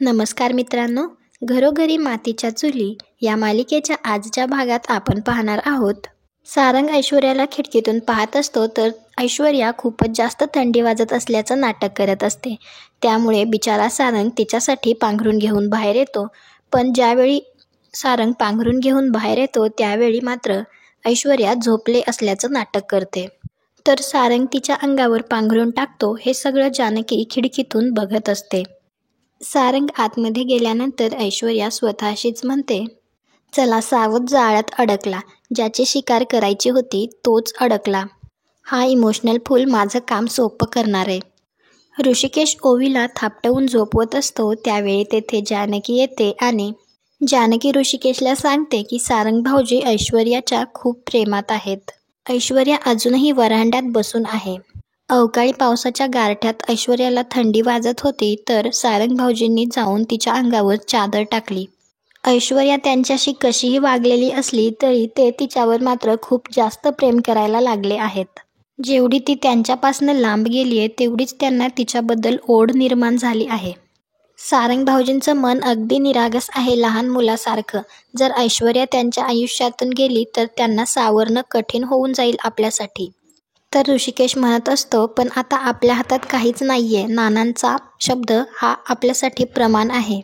नमस्कार मित्रांनो, घरोघरी मातीच्या चुली या मालिकेच्या आजच्या भागात आपण पाहणार आहोत. सारंग ऐश्वर्याला खिडकीतून पाहत असतो तर ऐश्वर्या खूपच जास्त थंडी वाजत असल्याचं नाटक करत असते. त्यामुळे बिचारा सारंग तिच्यासाठी पांघरून घेऊन बाहेर येतो. पण ज्यावेळी सारंग पांघरून घेऊन बाहेर येतो त्यावेळी मात्र ऐश्वर्या झोपले असल्याचं नाटक करते. तर सारंग तिच्या अंगावर पांघरून टाकतो हे सगळं जानकी खिडकीतून बघत असते. सारंग आतमध्ये गेल्यानंतर ऐश्वर्या स्वतःशीच म्हणते, चला सावध जाळ्यात अडकला. ज्याची शिकार करायची होती तोच अडकला. हा इमोशनल फूल माझं काम सोपं करणार आहे. ऋषिकेश ओवीला थापटवून झोपवत असतो त्यावेळी तेथे जानकी येते आणि जानकी ऋषिकेशला सांगते की सारंग भाऊजी ऐश्वर्याच्या खूप प्रेमात आहेत. ऐश्वर्या अजूनही वरांड्यात बसून आहे. अवकाळी पावसाच्या गारठ्यात ऐश्वर्याला थंडी वाजत होती तर सारंग भाऊजींनी जाऊन तिच्या अंगावर चादर टाकली. ऐश्वर्या त्यांच्याशी कशीही वागलेली असली तरी ते तिच्यावर मात्र खूप जास्त प्रेम करायला लागले आहेत. जेवढी ती त्यांच्यापासून लांब गेली आहे तेवढीच त्यांना तिच्याबद्दल ओढ निर्माण झाली आहे. सारंग भाऊजींचं मन अगदी निरागस आहे लहान मुलासारखं. जर ऐश्वर्या त्यांच्या आयुष्यातून गेली तर त्यांना सावरणं कठीण होऊन जाईल आपल्यासाठी. तर ऋषिकेश म्हणत असतो, पण आता आपल्या हातात काहीच नाहीये. नानांचा शब्द हा आपल्यासाठी प्रमाण आहे.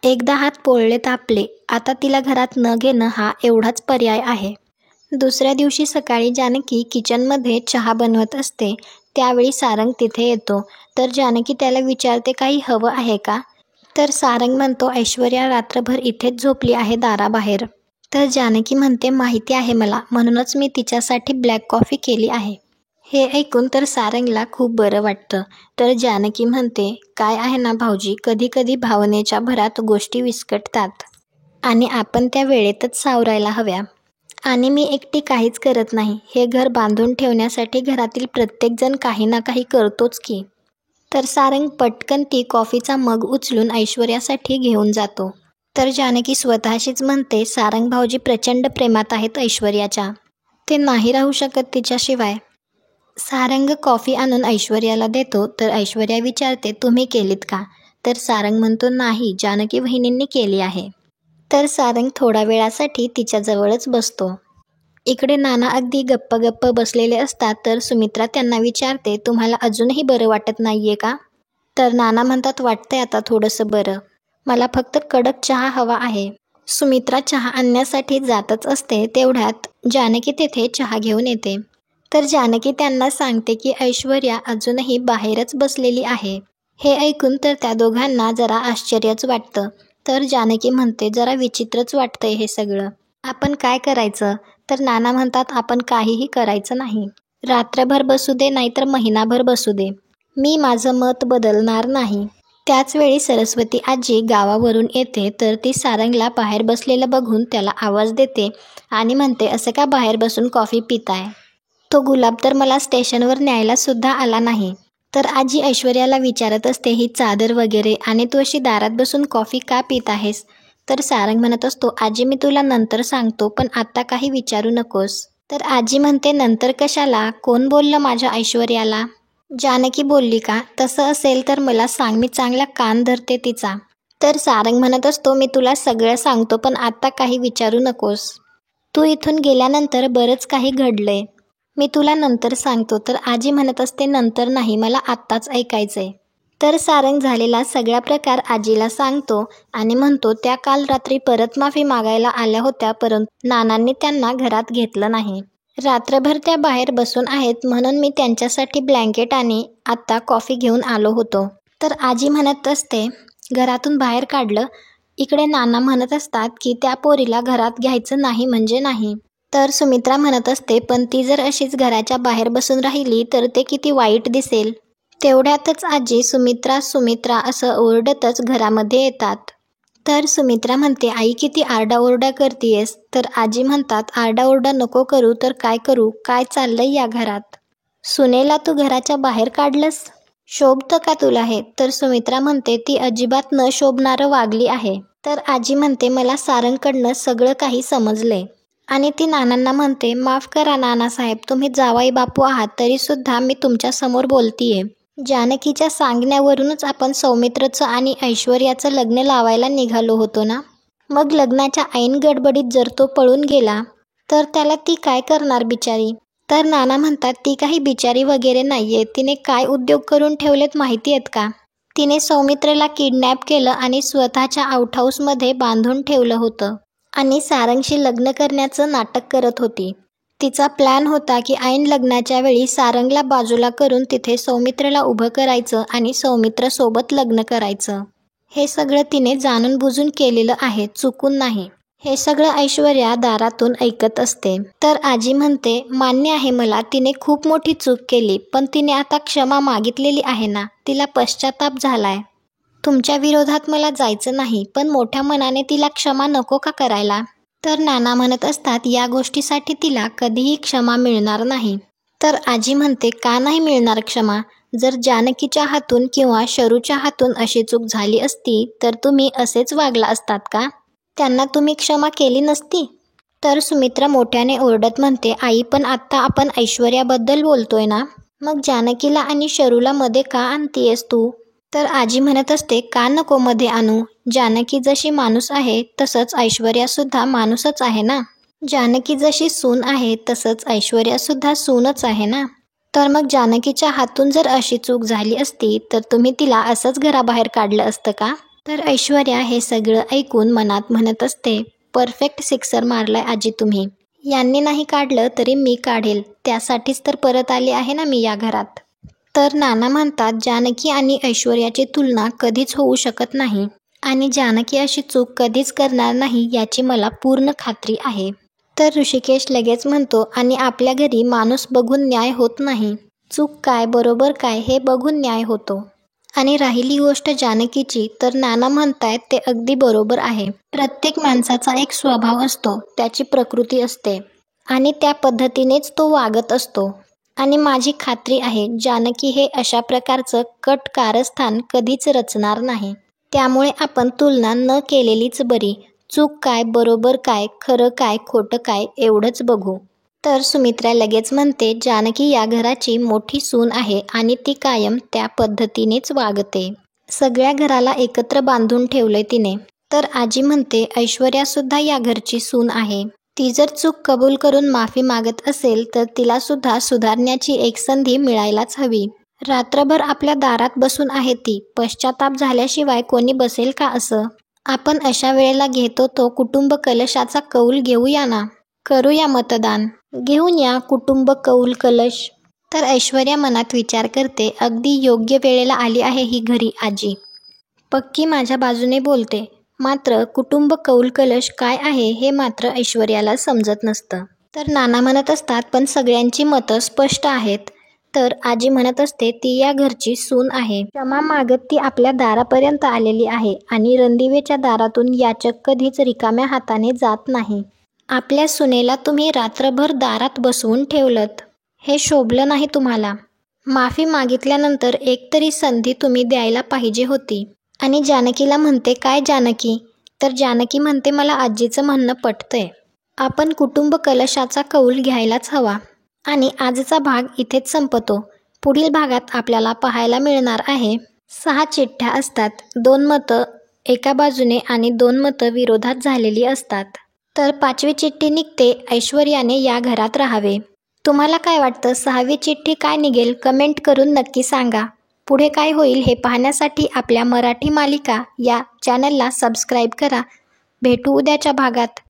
एकदा हात पोळले तापले. आता तिला घरात न घेणं हा एवढाच पर्याय आहे. दुसऱ्या दिवशी सकाळी जानकी किचनमध्ये चहा बनवत असते. त्यावेळी सारंग तिथे येतो. तर जानकी त्याला विचारते, काही हवं आहे का? तर सारंग म्हणतो, ऐश्वर्या रात्रभर इथेच झोपली आहे दाराबाहेर. तर जानकी म्हणते, माहिती आहे मला, म्हणूनच मी तिच्यासाठी ब्लॅक कॉफी केली आहे. हे ऐकून तर सारंगला खूप बरं वाटतं. तर जानकी म्हणते, काय आहे ना भाऊजी, कधी कधी भावनेच्या भरात गोष्टी विस्कटतात आणि आपण त्या वेळेतच सावरायला हव्या. आणि मी एकटी काहीच करत नाही. हे घर बांधून ठेवण्यासाठी घरातील प्रत्येकजण काही ना काही करतोच की. तर सारंग पटकन ती कॉफीचा मग उचलून ऐश्वर्यासाठी घेऊन जातो. तर जानकी स्वतःशीच म्हणते, सारंग भाऊजी प्रचंड प्रेमात आहेत ऐश्वर्याच्या. ते नाही राहू शकत तिच्याशिवाय. सारंग कॉफी आणून ऐश्वर्याला देतो. तर ऐश्वर्या विचारते, तुम्ही केलीत का? तर सारंग म्हणतो, नाही, जानकी वहिनींनी केली आहे. तर सारंग थोड्या वेळासाठी तिच्याजवळच बसतो. इकडे नाना अगदी गप्प गप्प बसलेले असतात. तर सुमित्रा त्यांना विचारते, तुम्हाला अजूनही बरं वाटत नाहीये का? तर नाना म्हणतात, वाटतंय आता थोडंसं बरं. मला फक्त कडक चहा हवा आहे. सुमित्रा चहा आणण्यासाठी जातच असते. तेवढ्यात जानकी तेथे चहा घेऊन येते. तर जानकी त्यांना सांगते की ऐश्वर्या अजूनही बाहेरच बसलेली आहे. हे ऐकून तर त्या दोघांना जरा आश्चर्यच वाटतं. तर जानकी म्हणते, जरा विचित्रच वाटतंय हे सगळं. आपण काय करायचं? तर नाना म्हणतात, आपण काहीही करायचं नाही. रात्रभर बसू दे नाहीतर महिनाभर बसू दे. मी माझं मत बदलणार नाही. त्याचवेळी सरस्वती आजी गावावरून येते. तर ती सारंगला बाहेर बसलेलं बघून त्याला आवाज देते आणि म्हणते, असं का बाहेर बसून कॉफी पिताय? तो गुलाब तर मला स्टेशनवर न्यायला सुद्धा आला नाही. तर आजी ऐश्वर्याला विचारत असते, ही चादर वगैरे आणि तू अशी दारात बसून कॉफी का पित आहेस? तर सारंग म्हणत असतो, आजी मी तुला नंतर सांगतो, पण आत्ता काही विचारू नकोस. तर आजी म्हणते, नंतर कशाला? कोण बोललं माझ्या ऐश्वर्याला? जानकी बोलली का? तसं असेल तर मला सांग, मी चांगला कान धरते तिचा. तर सारंग म्हणत असतो, मी तुला सगळं सांगतो, पण आत्ता काही विचारू नकोस. तू इथून गेल्यानंतर बरंच काही घडलंय. मी तुला नंतर सांगतो. तर आजी म्हणत असते, नंतर नाही, मला आत्ताच ऐकायचंय. तर सारंग झालेला सगळा प्रकार आजीला सांगतो आणि म्हणतो, त्या काल रात्री परत माफी मागायला आल्या होत्या, परंतु नानांनी त्यांना घरात घेतलं नाही. रात्रभर त्या बाहेर बसून आहेत म्हणून मी त्यांच्यासाठी ब्लँकेट आणि आत्ता कॉफी घेऊन आलो होतो. तर आजी म्हणत असते, घरातून बाहेर काढलं. इकडे नाना म्हणत असतात की त्या पोरीला घरात घ्यायचं नाही म्हणजे नाही. तर सुमित्रा म्हणत असते, पण ती जर अशीच घराच्या बाहेर बसून राहिली तर ते किती वाईट दिसेल. तेवढ्यातच आजी सुमित्रा सुमित्रा असं ओरडतच घरामध्ये येतात. तर सुमित्रा म्हणते, आई किती आरडाओरडा करतीयस? तर आजी म्हणतात, आरडाओरडा नको करू तर काय करू? काय चाललंय या घरात? सुनेला तू घराच्या बाहेर काढलंस? शोभतं का तुला हे? तर सुमित्रा म्हणते, ती अजिबात न शोभणारं वागली आहे. तर आजी म्हणते, मला सारंगकडनं सगळं काही समजलंय. आणि ती नानांना म्हणते, माफ करा नानासाहेब, तुम्ही जावाई बापू आहात तरी सुद्धा मी तुमच्या समोर बोलतीये. जानकीच्या सांगण्यावरूनच आपण सौमित्रचं आणि ऐश्वर्याचं लग्न लावायला निघालो होतो ना. मग लग्नाच्या ऐन गडबडीत जर तो पळून गेला तर त्याला ती काय करणार बिचारी. तर नाना म्हणतात ती काही बिचारी वगैरे नाहीये. तिने काय उद्योग करून ठेवलेत माहिती आहेत का. तिने सौमित्रला किडनॅप केलं आणि स्वतःच्या आउटहाऊसमध्ये बांधून ठेवलं होतं आणि सारंगशी लग्न करण्याचं नाटक करत होती. तिचा प्लॅन होता की ऐन लग्नाच्या वेळी सारंगला बाजूला करून तिथे सौमित्रला उभं करायचं आणि सौमित्रसोबत लग्न करायचं. हे सगळं तिने जाणून बुजून केलेलं आहे, चुकून नाही. हे सगळं ऐश्वर्या दारातून ऐकत असते. तर आजी म्हणते मान्य आहे मला, तिने खूप मोठी चूक केली, पण तिने आता क्षमा मागितलेली आहे ना, तिला पश्चाताप झालाय. तुमच्या विरोधात मला जायचं नाही, पण मोठ्या मनाने तिला क्षमा नको का करायला. तर नाना म्हणत असतात या गोष्टीसाठी तिला कधीही क्षमा मिळणार नाही. तर आजी म्हणते का नाही मिळणार क्षमा. जर जानकीच्या हातून किंवा शरूच्या हातून अशी चूक झाली असती तर तुम्ही असेच वागला असतात का. त्यांना तुम्ही क्षमा केली नसती. तर सुमित्रा मोठ्याने ओरडत म्हणते आई पण आत्ता आपण ऐश्वर्याबद्दल बोलतोय ना, मग जानकीला आणि शरूला मध्ये का आणतीयस तू. तर आजी म्हणत असते का नको मध्ये आणू. जानकी जशी माणूस आहे तसंच ऐश्वर्यासुद्धा माणूसच आहे ना. जानकी जशी सून आहे तसंच ऐश्वर्यासुद्धा सूनच आहे ना. तर मग जानकीच्या हातून जर अशी चूक झाली असती तर तुम्ही तिला असंच घराबाहेर काढलं असतं का. तर ऐश्वर्या हे सगळं ऐकून मनात म्हणत असते परफेक्ट सिक्सर मारलाय आजी तुम्ही. यांनी नाही काढलं तरी मी काढेल, त्यासाठीच तर परत आले आहे ना मी या घरात. तर नाना म्हणतात जानकी आणि ऐश्वर्याची तुलना कधीच होऊ शकत नाही आणि जानकी अशी चूक कधीच करणार नाही याची मला पूर्ण खात्री आहे. तर ऋषिकेश लगेच म्हणतो आणि आपल्या घरी माणूस बघून न्याय होत नाही, चूक काय बरोबर काय हे बघून न्याय होतो. आणि राहिली गोष्ट जानकीची, तर नाना म्हणतायत ते अगदी बरोबर आहे. प्रत्येक माणसाचा एक स्वभाव असतो, त्याची प्रकृती असते आणि त्या पद्धतीनेच तो वागत असतो. आणि माझी खात्री आहे जानकी हे अशा प्रकारचं कट कारस्थान कधीच रचणार नाही. त्यामुळे आपण तुलना न केलेलीच बरी. चूक काय बरोबर काय खरं काय खोटं काय एवढंच बघू. तर सुमित्रा लगेच म्हणते जानकी या घराची मोठी सून आहे आणि ती कायम त्या पद्धतीनेच वागते. सगळ्या घराला एकत्र बांधून ठेवलंय तिने. तर आजी म्हणते ऐश्वर्यासुद्धा या घरची सून आहे. ती जर चूक कबूल करून माफी मागत असेल तर तिला सुद्धा सुधारण्याची एक संधी मिळायलाच हवी. रात्रभर आपल्या दारात बसून आहे ती, पश्चाताप झाल्याशिवाय कोणी बसेल का असं. आपण अशा वेळेला घेतो तो कुटुंब कलशाचा कौल घेऊया ना. करूया मतदान, घेऊन या कुटुंब कौल कलश. तर ऐश्वर्या मनात विचार करते अगदी योग्य वेळेला आली आहे ही घरी आजी. पक्की माझ्या बाजूने बोलते. मात्र कुटुंब कौल कलश काय आहे हे मात्र ऐश्वर्याला समजत नसतं. तर नाना म्हणत असतात पण सगळ्यांची मतं स्पष्ट आहेत. तर आजी म्हणत असते ती या घरची सून आहे. क्षमा मागत ती आपल्या दारापर्यंत आलेली आहे आणि रणदिवेच्या दारातून याचक कधीच रिकाम्या हाताने जात नाही. आपल्या सुनेला तुम्ही रात्रभर दारात बसवून ठेवलत, हे शोभलं नाही तुम्हाला. माफी मागितल्यानंतर एकतरी संधी तुम्ही द्यायला पाहिजे होती. आणि जानकीला म्हणते काय जानकी. तर जानकी म्हणते मला आजीचं म्हणणं पटतंय, आपण कुटुंब कलशाचा कौल घ्यायलाच हवा. आणि आजचा भाग इथेच संपतो. पुढील भागात आपल्याला पाहायला मिळणार आहे 6 चिठ्ठ्या असतात, 2 मतं एका बाजूने आणि 2 मतं विरोधात झालेली असतात. तर 5वी चिठ्ठी निघते ऐश्वर्याने या घरात राहावे. तुम्हाला काय वाटतं 6वी चिठ्ठी काय निघेल कमेंट करून नक्की सांगा. पुढे काय होईल हे पाहण्यासाठी आपल्या मराठी मालिका या चॅनलला सबस्क्राईब करा. भेटू उद्याच्या भागात.